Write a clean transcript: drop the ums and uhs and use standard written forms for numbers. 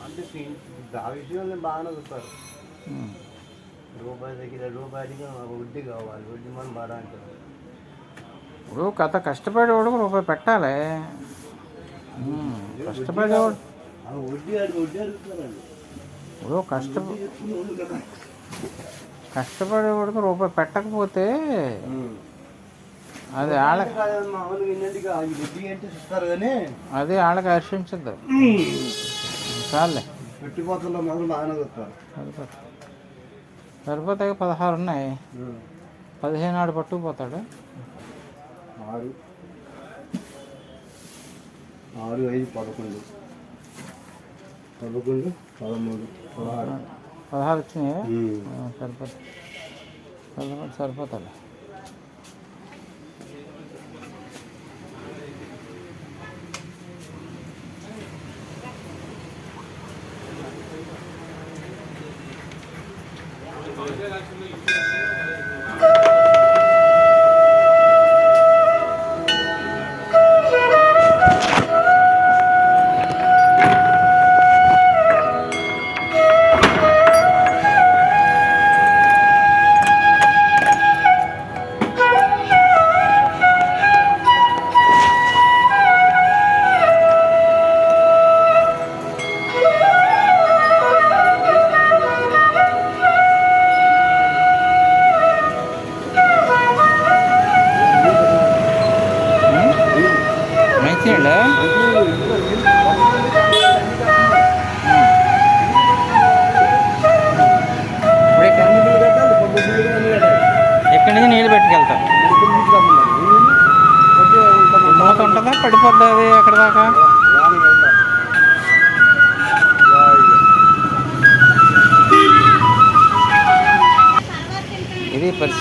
అంటే ఆ విషయంలో బాగానే చూస్తారు. రూపాయి దగ్గర రూపాయికి వడ్డీ కావాలి, వడ్డీ మనం బాగా అంటారు. ఇప్పుడు కష్టపడేవాడు రూపాయి పెట్టాలి. కష్టపడేవాడు వడ్డీ అడుగుతారండి. ఇప్పుడు కష్టపడేవాడికి రూపాయి పెట్టకపోతే అది వాళ్ళకి అది వాళ్ళకి హర్షించద్దు. చాలే పెట్టిపోతుల్లో మాత్రం బాగానే చూస్తారు. సరిపోతాయి. 16 ఉన్నాయి, 15 ఆడు పట్టుకుపోతాడు. 6, 5, 11, 13, 16 వచ్చినాయి. సరిపోతాడు. ఇక్కడి నుంచి నీళ్ళు పెట్టుకెళ్తా. మూత ఉంటుందా, పడిపోద్ది అది అక్కడ దాకా? ఇది పరిస్థితి.